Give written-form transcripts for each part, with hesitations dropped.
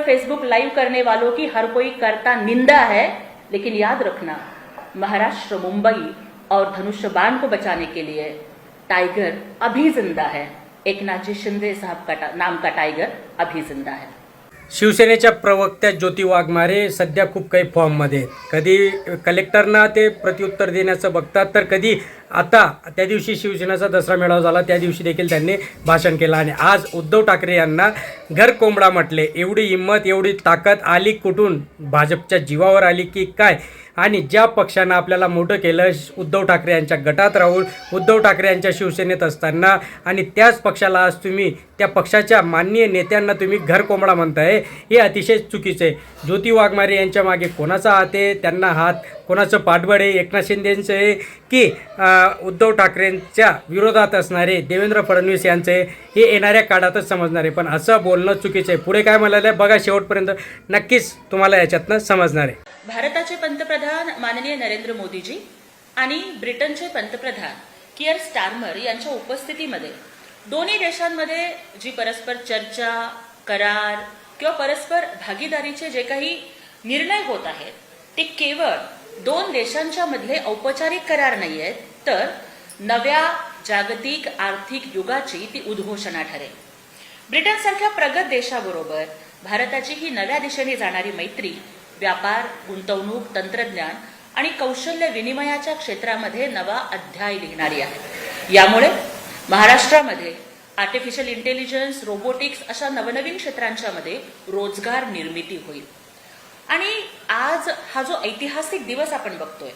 Facebook live करने वालों की हर कोई करता निंदा है, लेकिन याद रखना, महाराष्ट्र, मुंबई और धनुष्य बाण को बचाने के लिए टाइगर अभी जिंदा है। एकनाथजी शिंदे साहब का नाम का टाइगर अभी जिंदा है। शिवसेनेच्या प्रवक्त्या ज्योती वाघमारे सध्या खूप काही फॉर्ममध्ये आहेत. कधी कलेक्टरना ते प्रत्युत्तर देण्याचं बघतात, तर कधी आता त्या दिवशी शिवसेनेचा दसरा मेळावा झाला त्या दिवशी देखील त्यांनी भाषण केलं आणि आज उद्धव ठाकरे यांना घर कोंबडा म्हटले. एवढी हिंमत, एवढी ताकद आली कुठून? भाजपच्या जीवावर आली की काय? आणि ज्या पक्षानं आपल्याला मोठं केलं, उद्धव ठाकरे यांच्या गटात राहून, उद्धव ठाकरे यांच्या शिवसेनेत असताना, आणि त्याच पक्षाला आज तुम्ही त्या पक्षाच्या माननीय नेत्यांना तुम्ही घर कोंबडा म्हणताय, हे अतिशय चुकीचं आहे. ज्योती वाघमारे यांच्या मागे कोणाचा हात आहे? त्यांना हात कोणाचं पाठबळ आहे? एकनाथ शिंदेंचं आहे की उद्धव ठाकरेंच्या विरोधात असणारे देवेंद्र फडणवीस यांचं आहे? हे येणाऱ्या काळातच समजणार आहे. पण असं बोलणं चुकीचं आहे. पुढे काय म्हणाले बघा, शेवटपर्यंत नक्कीच तुम्हाला याच्यातनं समजणार आहे. भारताचे पंतप्रधान माननीय नरेंद्र मोदीजी आणि ब्रिटनचे पंतप्रधान कियर स्टारमर यांच्या उपस्थितीमध्ये दोन्ही देशांमध्ये जी परस्पर चर्चा, करार किंवा परस्पर भागीदारीचे जे काही निर्णय होत आहेत, ते केवळ दोन देशांच्या मधले औपचारिक करार नाही आहेत, तर नव्या जागतिक आर्थिक युगाची ती उद्घोषणा ठरेल. ब्रिटनसारख्या प्रगत देशाबरोबर भारताची ही नव्या दिशेने जाणारी मैत्री व्यापार, गुंतवणूक, तंत्रज्ञान आणि कौशल्य विनिमयाच्या क्षेत्रामध्ये नवा अध्याय लिहिणारी आहे. यामुळे महाराष्ट्रामध्ये आर्टिफिशियल इंटेलिजन्स, रोबोटिक्स अशा नवनवीन क्षेत्रांच्या मध्ये रोजगार निर्मिती होईल. आणि आज हा जो ऐतिहासिक दिवस आपण बघतोय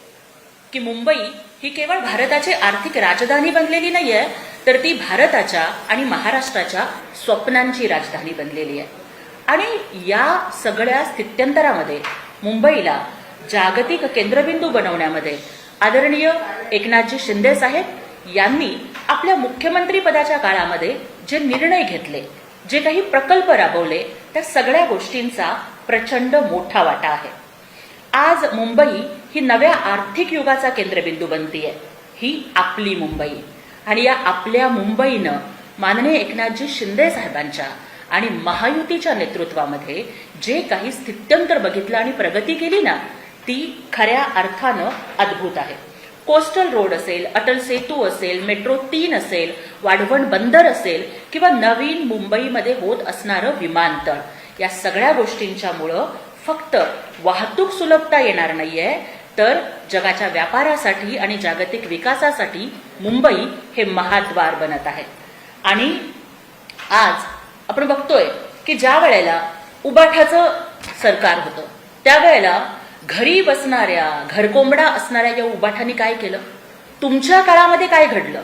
की मुंबई ही केवळ भारताची आर्थिक राजधानी बनलेली नाहीये, तर ती भारताच्या आणि महाराष्ट्राच्या स्वप्नांची राजधानी बनलेली आहे. आणि या सगळ्या स्थित्यंतरामध्ये मुंबईला जागतिक केंद्रबिंदू बनवण्यामध्ये आदरणीय एकनाथजी शिंदे साहेब यांनी आपल्या मुख्यमंत्री पदाच्या काळामध्ये जे निर्णय घेतले, जे काही प्रकल्प राबवले, त्या सगळ्या गोष्टींचा प्रचंड मोठा वाटा आहे. आज मुंबई ही नव्या आर्थिक युगाचा केंद्रबिंदू बनतीये. ही आपली मुंबई, आणि या आपल्या मुंबईनं माननीय एकनाथजी शिंदे साहेबांच्या आणि महायुतीच्या नेतृत्वामध्ये जे काही स्थित्यंतर बघितलं आणि प्रगती केली ना, ती खऱ्या अर्थानं अद्भुत आहे. कोस्टल रोड असेल, अटल सेतू असेल, मेट्रो 3 असेल, वाढवण बंदर असेल किंवा नवीन मुंबईमध्ये होत असणारं विमानतळ, या सगळ्या गोष्टींच्यामुळं फक्त वाहतूक सुलभता येणार नाहीये, तर जगाच्या व्यापारासाठी आणि जागतिक विकासासाठी मुंबई हे महाद्वार बनत आहे. आणि आज आपण बघतोय की ज्या वेळेला उबाठाचं सरकार होतं, त्यावेळेला घरी बसणाऱ्या, घरकोंबडा असणाऱ्या या उबाठांनी काय केलं? तुमच्या काळामध्ये काय घडलं?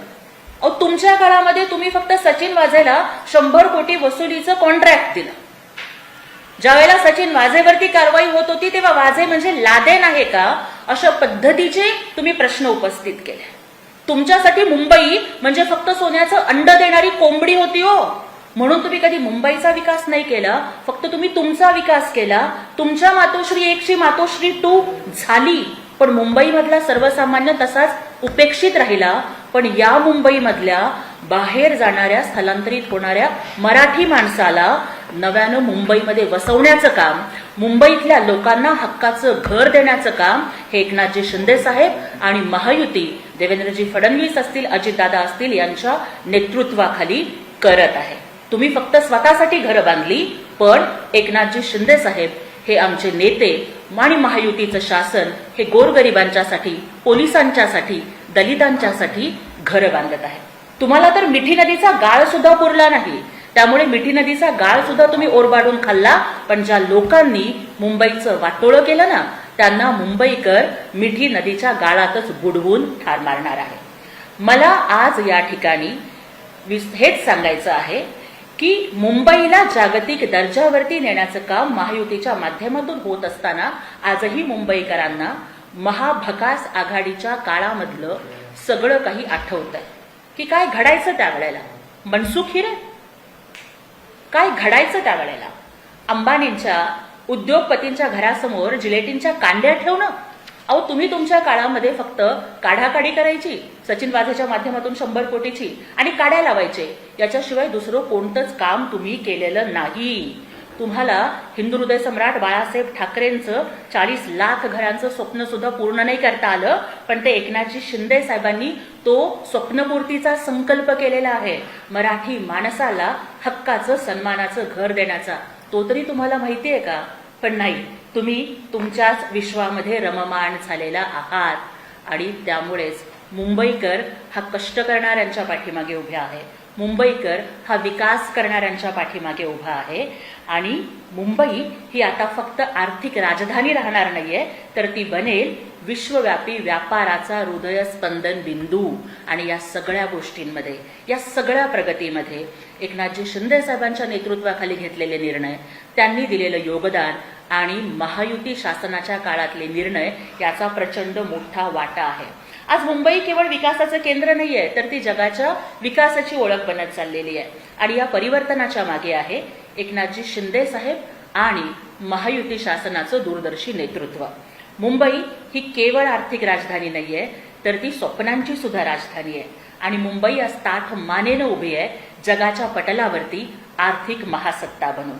तुमच्या काळामध्ये तुम्ही फक्त सचिन वाझेला 100 कोटी वसुलीचं कॉन्ट्रॅक्ट दिलं. ज्या वेळेला सचिन वाझेवरती कारवाई होत होती, तेव्हा वाझे म्हणजे लादेन आहे का, अशा पद्धतीचे तुम्ही प्रश्न उपस्थित केले. तुमच्यासाठी मुंबई म्हणजे फक्त सोन्याचं अंड देणारी कोंबडी होती हो, म्हणून तुम्ही कधी मुंबईचा विकास नाही केला, फक्त तुम्ही तुमचा विकास केला. तुमच्या मातोश्री 1 ची मातोश्री 2 झाली, पण मुंबईमधला सर्वसामान्य तसाच उपेक्षित राहिला. पण या मुंबईमधल्या बाहेर जाणाऱ्या, स्थलांतरित होणाऱ्या मराठी माणसाला नव्यानं मुंबईमध्ये वसवण्याचं काम, मुंबईतल्या लोकांना हक्काचं घर देण्याचं काम हे एकनाथजी शिंदे साहेब आणि महायुती, देवेंद्रजी फडणवीस असतील, अजितदादा असतील, यांच्या नेतृत्वाखाली करत आहे. तुम्ही फक्त स्वतःसाठी घरं बांधली, पण एकनाथजी शिंदे साहेब हे आमचे नेते आणि महायुतीचं शासन हे गोरगरिबांच्यासाठी, पोलिसांच्यासाठी, दलितांच्यासाठी घरं बांधत आहे. तुम्हाला तर मिठी नदीचा गाळ सुद्धा पुरला नाही, त्यामुळे मिठी नदीचा गाळ सुद्धा तुम्ही ओरबाडून खाल्ला. पण ज्या लोकांनी मुंबईचं वाटोळं केलं ना, त्यांना मुंबईकर मिठी नदीच्या गाळातच बुडवून ठार मारणार आहे. मला आज या ठिकाणी हेच सांगायचं आहे की मुंबईला जागतिक दर्जावरती नेण्याचं काम महायुतीच्या माध्यमातून होत असताना आजही मुंबईकरांना महाभकास आघाडीच्या काळामधलं सगळं काही आठवतंय की काय घडायचं त्यावेळेला. मनसुख हिरे, काय घडायचं त्यावेळेला? अंबानींच्या, उद्योगपतींच्या घरासमोर जिलेटिनच्या कांड्या ठेवणं. तुम्ही तुमच्या काळामध्ये फक्त काढाकाढी करायची, सचिन वाझेच्या माध्यमातून 100 कोटीची, आणि काड्या लावायचे, याच्याशिवाय दुसरं कोणतंच काम तुम्ही केलेलं नाही. तुम्हाला हिंदू हृदय सम्राट बाळासाहेब ठाकरेंचं 40 लाख घरांचं स्वप्न सुद्धा पूर्ण नाही करता आलं, पण ते एकनाथजी शिंदे साहेबांनी तो स्वप्नपूर्तीचा संकल्प केलेला आहे. मराठी माणसाला हक्काचं सन्मानाचं घर देण्याचा. तो तरी तुम्हाला माहिती आहे का? पण नाही, तुम्ही तुमच्याच विश्वामध्ये रममाण झालेला आहात. आणि त्यामुळेच मुंबईकर हा कष्ट करणाऱ्यांच्या पाठीमागे उभा आहे. मुंबईकर हा विकास करणाऱ्यांच्या पाठीमागे उभा आहे. आणि मुंबई ही आता फक्त आर्थिक राजधानी राहणार नाहीये, तर ती बनेल विश्वव्यापी व्यापाराचा हृदयस्पंदन बिंदू. आणि या सगळ्या गोष्टींमध्ये, या सगळ्या प्रगतीमध्ये एकनाथजी शिंदे साहेबांच्या नेतृत्वाखाली घेतलेले निर्णय, त्यांनी दिलेलं योगदान आणि महायुती शासनाच्या काळातले निर्णय याचा प्रचंड मोठा वाटा आहे. आज मुंबई केवळ विकासाचं केंद्र नाहीये, तर ती जगाच्या विकासाची ओळख बनत चाललेली आहे. आणि या परिवर्तनाच्या मागे आहे एकनाथजी शिंदे साहेब आणि महायुती शासनाचं दूरदर्शी नेतृत्व. मुंबई ही केवळ आर्थिक राजधानी नाहीये, तर ती स्वप्नांची सुद्धा राजधानी आहे. आणि मुंबई आज ताठ मानेनं उभी आहे जगाच्या पटलावरती आर्थिक महासत्ता बनून.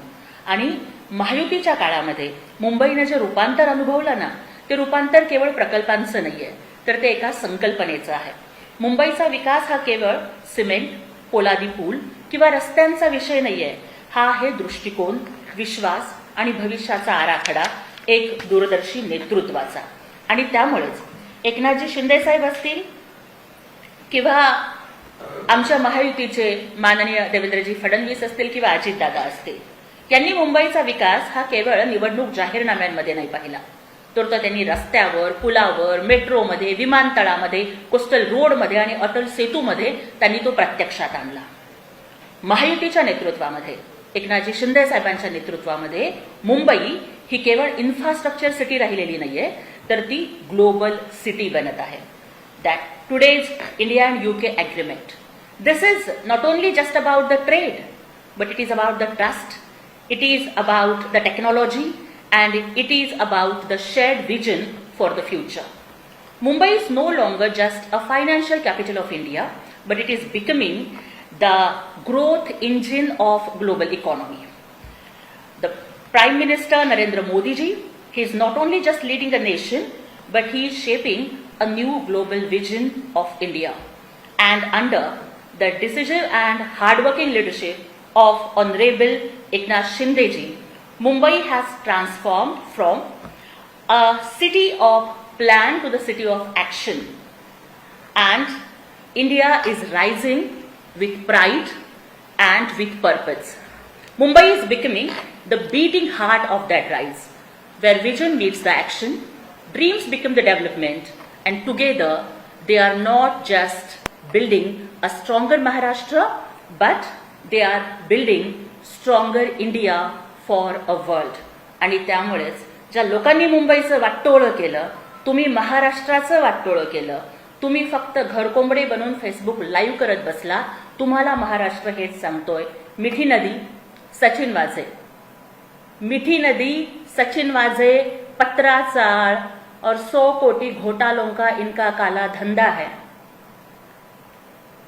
आणि महायुतीच्या काळामध्ये मुंबईने जे रूपांतर अनुभवलं ना, ते रूपांतर केवळ प्रकल्पांचं नाहीये, तर ते एका संकल्पनेचं आहे. मुंबईचा विकास हा केवळ सिमेंट, पोलादी पूल किंवा रस्त्यांचा विषय नाहीये. हा आहे दृष्टिकोन, विश्वास आणि भविष्याचा आराखडा, एक दूरदर्शी नेतृत्वाचा. आणि त्यामुळेच एकनाथजी शिंदे साहेब असतील किंवा आमच्या महायुतीचे माननीय देवेंद्रजी फडणवीस असतील किंवा अजितदादा असतील, यांनी मुंबईचा विकास हा केवळ निवडणूक जाहीरनाम्यांमध्ये नाही पाहिला, तर तो त्यांनी रस्त्यावर, पुलावर, मेट्रोमध्ये, विमानतळामध्ये, कोस्टल रोडमध्ये आणि अटल सेतूमध्ये त्यांनी तो प्रत्यक्षात आणला. महायुतीच्या नेतृत्वामध्ये, एकनाथजी शिंदे साहेबांच्या नेतृत्वामध्ये मुंबई ही केवळ इन्फ्रास्ट्रक्चर सिटी राहिलेली नाहीये, तर ती ग्लोबल सिटी बनत आहे. That today's India and UK agreement, this is not only just about the trade, but it is about the trust, it is about the technology, and it is about the shared vision for the future. Mumbai is no longer just a financial capital of India, but it is becoming the growth engine of global economy. The Prime Minister Narendra Modi ji, he is not only just leading a nation, but he is shaping a new global vision of India. And under the decisive and hardworking leadership of Honorable Eknath Shinde ji, Mumbai has transformed from a city of plan to the city of action. And India is rising with pride and with purpose. Mumbai is becoming the beating heart of that rise, where vision meets the action, dreams become the development, and together they are not just building a stronger Maharashtra, but they are building stronger India for a world. आणि त्यामुळेच ज्या लोकांनी मुंबईचं वाटोळं केलं, तुम्ही महाराष्ट्राचं वाटोळं केलं, तुम्ही फक्त घरकोंबडे बनून फेसबुक लाईव्ह करत बसला, तुम्हाला महाराष्ट्र हेच सांगतोय, मिठी नदी सचिन वाजे, मिठी नदी सचिन वाजे, पत्रा चाळ और 100 कोटी घोटालों का इनका काला धंधा है.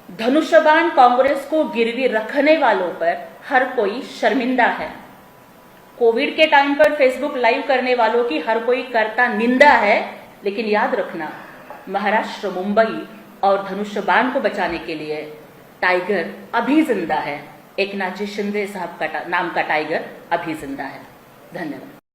धनुष्यबाण कांग्रेस को गिरवी रखने वालों पर हर कोई शर्मिंदा है. कोविड के टाइम पर फेसबुक लाइव करने वालों की हर कोई करता निंदा है. लेकिन याद रखना, महाराष्ट्र, मुंबई और धनुष्यबाण को बचाने के लिए टाइगर अभी जिंदा है. एकनाथ जी शिंदे साहब का नाम का टाइगर अभी जिंदा है. धन्यवाद.